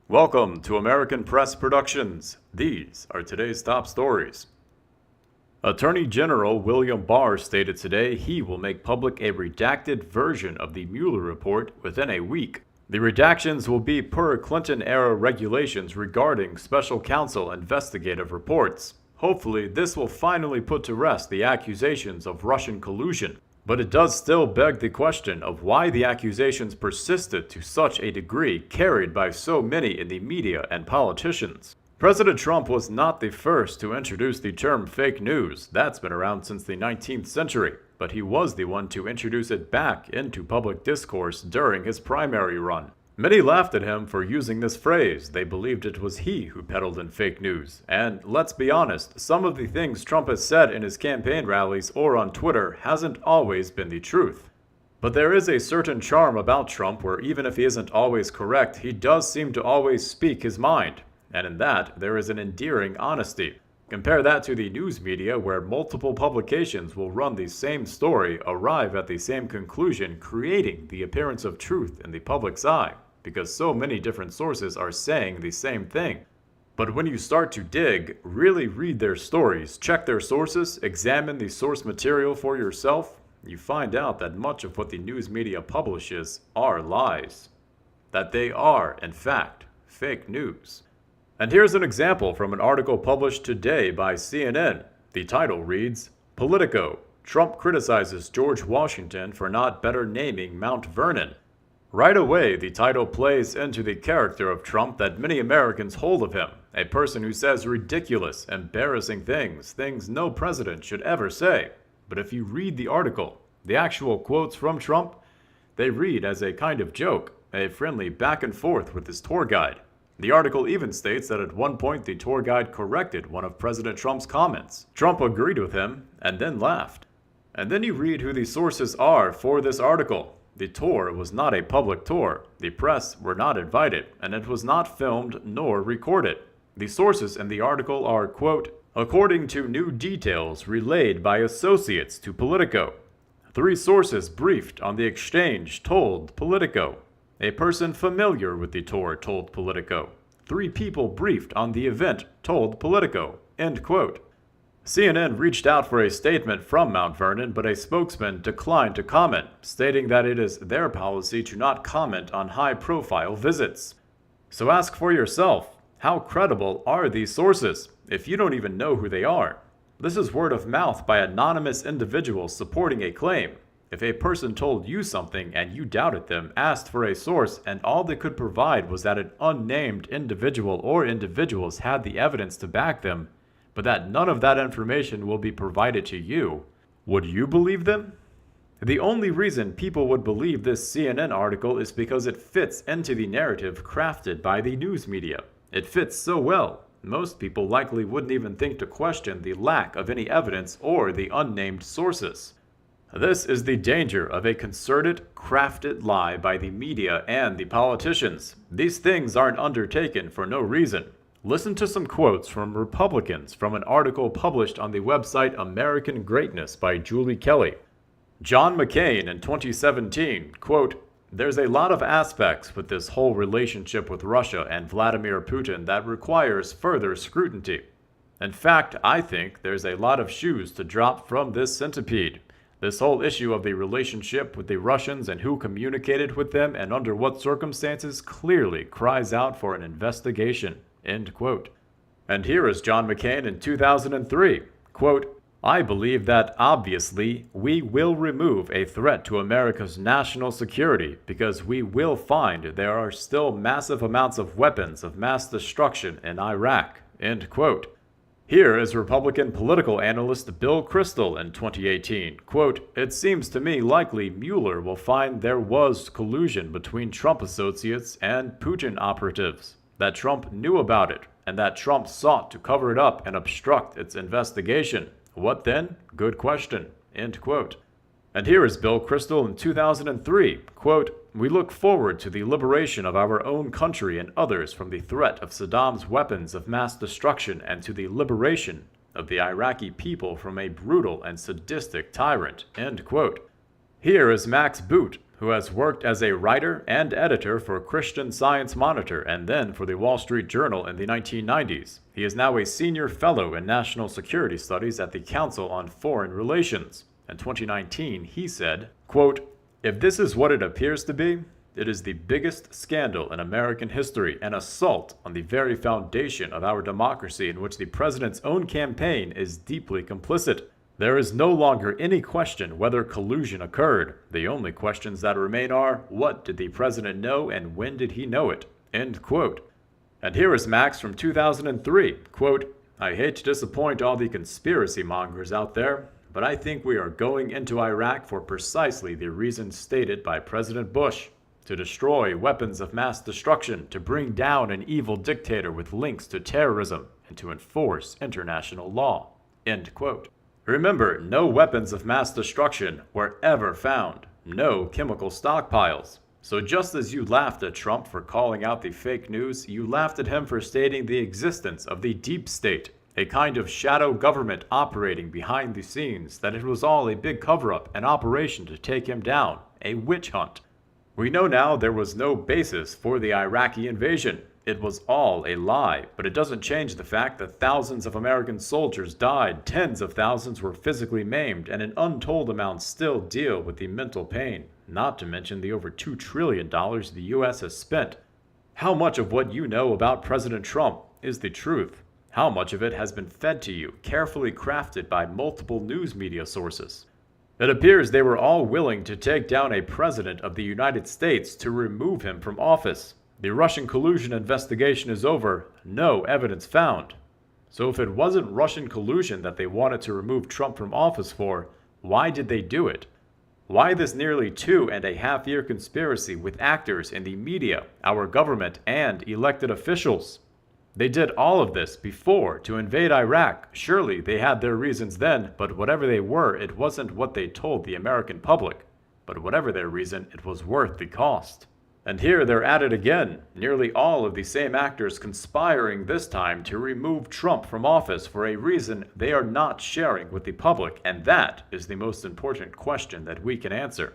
Welcome to American Press Productions. These are today's top stories. Attorney General William Barr stated today he will make public a redacted version of the Mueller report within a week. The redactions will be per Clinton-era regulations regarding special counsel investigative reports. Hopefully, this will finally put to rest the accusations of Russian collusion. But it does still beg the question of why the accusations persisted to such a degree carried by so many in the media and politicians. President Trump was not the first to introduce the term fake news. That's been around since the 19th century, but he was the one to introduce it back into public discourse during his primary run. Many laughed at him for using this phrase. They believed it was he who peddled in fake news. And let's be honest, some of the things Trump has said in his campaign rallies or on Twitter hasn't always been the truth. But there is a certain charm about Trump where even if he isn't always correct, he does seem to always speak his mind. And in that, there is an endearing honesty. Compare that to the news media where multiple publications will run the same story, arrive at the same conclusion, creating the appearance of truth in the public's eye, because so many different sources are saying the same thing. But when you start to dig, really read their stories, check their sources, examine the source material for yourself, you find out that much of what the news media publishes are lies. That they are, in fact, fake news. And here's an example from an article published today by CNN. The title reads, Politico, Trump criticizes George Washington for not better naming Mount Vernon. Right away, the title plays into the character of Trump that many Americans hold of him, a person who says ridiculous, embarrassing things no president should ever say. But if you read the article, the actual quotes from Trump, they read as a kind of joke, a friendly back and forth with his tour guide. The article even states that at one point the tour guide corrected one of President Trump's comments. Trump agreed with him and then laughed. And then you read who the sources are for this article. The tour was not a public tour. The press were not invited, and it was not filmed nor recorded. The sources in the article are, quote, according to new details relayed by associates to Politico. 3 sources briefed on the exchange told Politico. A person familiar with the tour told Politico. 3 people briefed on the event told Politico. End quote. CNN reached out for a statement from Mount Vernon, but a spokesman declined to comment, stating that it is their policy to not comment on high-profile visits. So ask for yourself, how credible are these sources, if you don't even know who they are? This is word of mouth by anonymous individuals supporting a claim. If a person told you something and you doubted them, asked for a source, and all they could provide was that an unnamed individual or individuals had the evidence to back them, but that none of that information will be provided to you, would you believe them? The only reason people would believe this CNN article is because it fits into the narrative crafted by the news media. It fits so well, most people likely wouldn't even think to question the lack of any evidence or the unnamed sources. This is the danger of a concerted, crafted lie by the media and the politicians. These things aren't undertaken for no reason. Listen to some quotes from Republicans from an article published on the website American Greatness by Julie Kelly. John McCain in 2017, quote, there's a lot of aspects with this whole relationship with Russia and Vladimir Putin that requires further scrutiny. In fact, I think there's a lot of shoes to drop from this centipede. This whole issue of the relationship with the Russians and who communicated with them and under what circumstances clearly cries out for an investigation. End quote. And here is John McCain in 2003. Quote, I believe that obviously we will remove a threat to America's national security because we will find there are still massive amounts of weapons of mass destruction in Iraq. End quote. Here is Republican political analyst Bill Kristol in 2018. Quote, it seems to me likely Mueller will find there was collusion between Trump associates and Putin operatives, that Trump knew about it, and that Trump sought to cover it up and obstruct its investigation. What then? Good question. End quote. And here is Bill Kristol in 2003. Quote, we look forward to the liberation of our own country and others from the threat of Saddam's weapons of mass destruction and to the liberation of the Iraqi people from a brutal and sadistic tyrant. End quote. Here is Max Boot, who has worked as a writer and editor for Christian Science Monitor and then for the Wall Street Journal in the 1990s. He is now a senior fellow in national security studies at the Council on Foreign Relations. In 2019, he said, quote, "If this is what it appears to be, it is the biggest scandal in American history, an assault on the very foundation of our democracy in which the president's own campaign is deeply complicit. There is no longer any question whether collusion occurred. The only questions that remain are, what did the president know and when did he know it?" End quote. And here is Max from 2003, quote, "I hate to disappoint all the conspiracy mongers out there, but I think we are going into Iraq for precisely the reasons stated by President Bush. To destroy weapons of mass destruction, to bring down an evil dictator with links to terrorism, and to enforce international law." End quote. Remember, no weapons of mass destruction were ever found. No chemical stockpiles. So just as you laughed at Trump for calling out the fake news, you laughed at him for stating the existence of the deep state, a kind of shadow government operating behind the scenes, that it was all a big cover-up, an operation to take him down, a witch hunt. We know now there was no basis for the Iraqi invasion. It was all a lie, but it doesn't change the fact that thousands of American soldiers died, tens of thousands were physically maimed, and an untold amount still deal with the mental pain, not to mention the over $2 trillion the U.S. has spent. How much of what you know about President Trump is the truth? How much of it has been fed to you, carefully crafted by multiple news media sources? It appears they were all willing to take down a president of the United States to remove him from office. The Russian collusion investigation is over, no evidence found. So if it wasn't Russian collusion that they wanted to remove Trump from office for, why did they do it? Why this nearly 2.5-year conspiracy with actors in the media, our government, and elected officials? They did all of this before to invade Iraq. Surely they had their reasons then, but whatever they were, it wasn't what they told the American public. But whatever their reason, it was worth the cost. And here they're at it again, nearly all of the same actors conspiring this time to remove Trump from office for a reason they are not sharing with the public, and that is the most important question that we can answer.